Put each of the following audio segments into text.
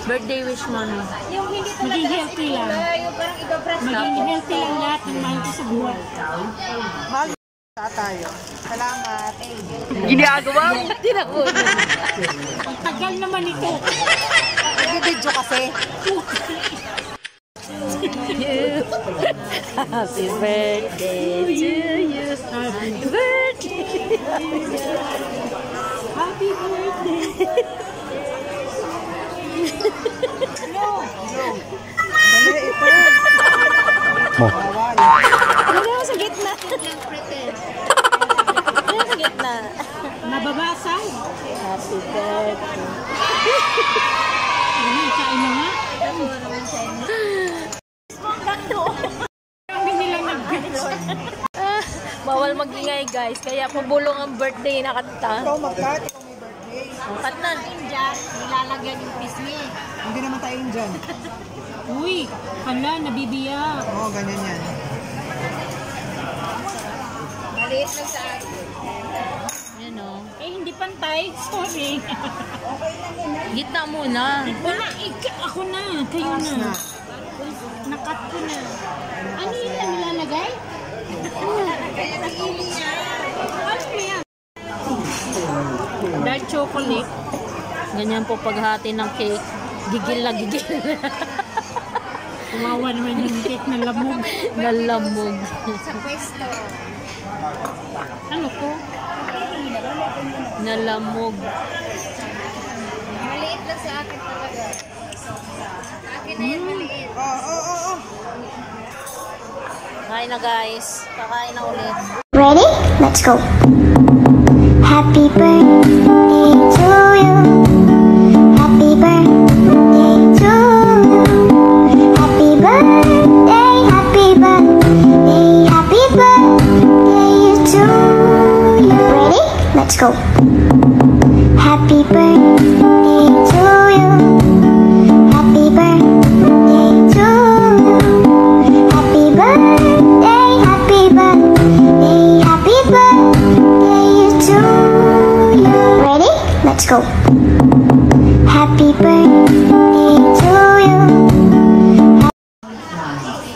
Birthday wish mo, no? Yung hindi talaga maging healthy lang. yung parang ibabras na. Maging healthy lang lahat ng mahal ko sa buhay. Mahal tayo. Salamat. Ginagawa mo? Tinakot. Ang tagal naman ito. Nag-video kasi. Happy birthday to you. Happy birthday. Happy birthday. Dali ito. Bawal. Ano sa gitna? Ano sa gitna? Nababasag. Happy birthday. Kain na nga. Kami nilang nag-birthday. Bawal magingay, guys. Kaya pabulong ang birthday na kanta. Ikaw mag-cut, ikaw may birthday. Kat na. Diyan, nilalagyan yung pisngi. Hindi naman tayo dyan. Uy, hala, nabibiyak. Oo, ganyan yan. Maliit lang sa akin. Yan o. Eh, hindi pantay. Sorry. Gitna muna. Wala, ako na. Kayo Taas na. na. Nakat ko na. Ano yun na nilalagay? Kaya nag-ili niya. Ano yan? Dark chocolate. Ganyan po paghati ng cake. Gigil na gigil. Kumawa naman yung cake na lamog. Nalamog. Sa pwesto. Ano ko? Nalamog. Maliit lang sa akin talaga. Sa akin na yan, maliit. Oo. Kain na, guys. Kakain na ulit. Ready? Let's go. Happy birthday to you. Happy birthday to you. Happy birthday, happy birthday, happy birthday to you. Ready? Let's go. Happy birthday to you. Happy birthday to you. Happy birthday, happy birthday, happy birthday to you. Ready? Let's go. Happy birthday to you.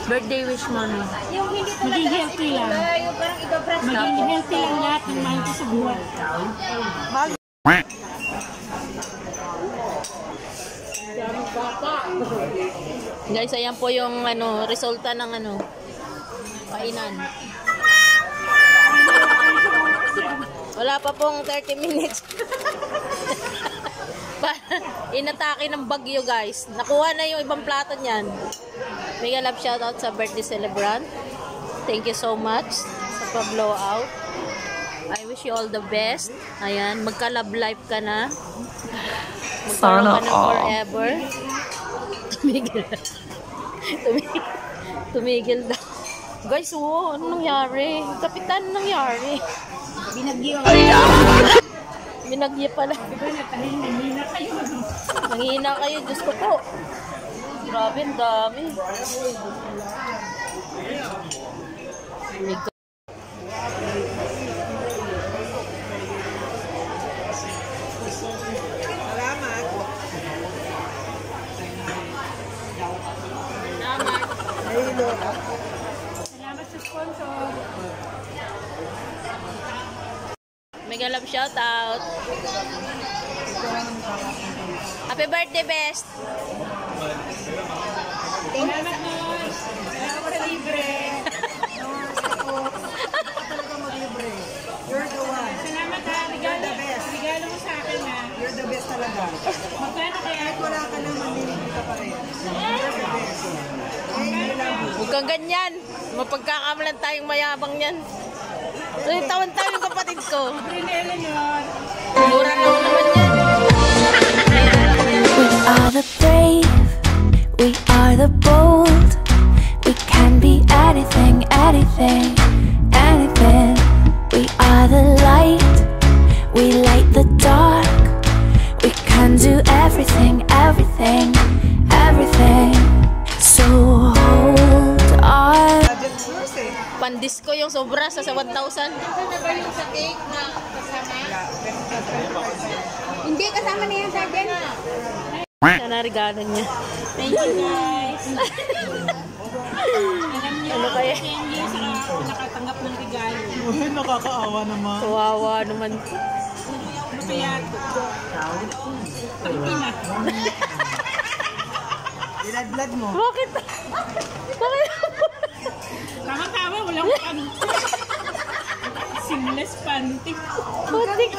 Birthday wish mo, no? Yung hindi Maging talaga healthy lang. yung parang ibabras na. Maging healthy lang lahat ng mahal ko sa buhay. Mahal. Guys, ayan po yung resulta ng kainan. Wala pa pong 30 minutes. Inatake ng bagyo, guys. Nakuha na yung ibang plato niyan. Mega love shoutout sa birthday celebrant. Thank you so much sa pa-blow out. I wish you all the best. Ayan, magka-love life ka na. Magkaroon ka na forever. Tumigil. Tumigil daw. Guys, ano nangyari? Kapitan, nangyari? Binagyo. Binagyo pala. Nanghihina kayo, Diyos ko po. Grabe, ang dami. Salamat. Ayun. Salamat sa sponsor. Mega love shout out. Happy birthday, best. Salamat nun. Salamat sa libre. Talaga mag-libre. You're the one. Salamat ha. Regalo, regalo mo sa akin ha. You're the best talaga. Magkano kaya? Kahit wala ka na, mamimili ka pa rin. You're the best. I love you. Huwag kang ganyan. Mapagkakamalan tayong mayabang yan. Tawan-tawan yung kapatid ko. Rinela yun. Mura lang naman yan. We are the brave, we are the bold. We can be anything, anything, anything. We are the light, we light the dark. We can do everything, everything, everything. So hold on. Budget first eh. Pandisco yung sobra sa 1,000. Ano ba yung sa cake na kasama? Hindi, kasama na yan sa akin. Yan ang regalo niya. Thank you guys. Alam niyo, Ano kaya? 10 years ako nakatanggap ng regalo. Uy, nakakaawa naman. Kawawa naman. Ano kaya ito? Ang ina. Iladlad mo. Bakit? Bakit? Tama-tama, walang panty. Seamless panty. Putik.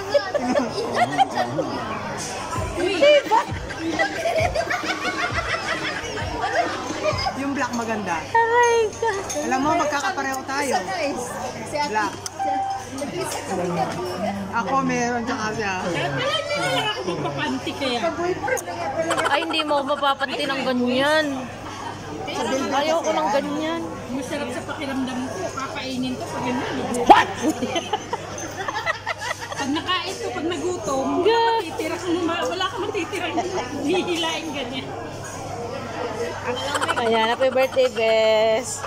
Uy, Diba? Yung black maganda. Aray ka. Alam mo, magkakapareho tayo. Black. Ako meron, tsaka siya. alam niyo na lang ako magpapanty kaya. Ay, hindi mo mapapanti ng ganyan. Ayaw ko ng ganyan. Masarap sa pakiramdam ko. Kakainin ko pag gano'n. What? Pag nakain ko, pag nagutom, wala ka matitirang hihilain ganyan. Ayan, happy birthday, Bes.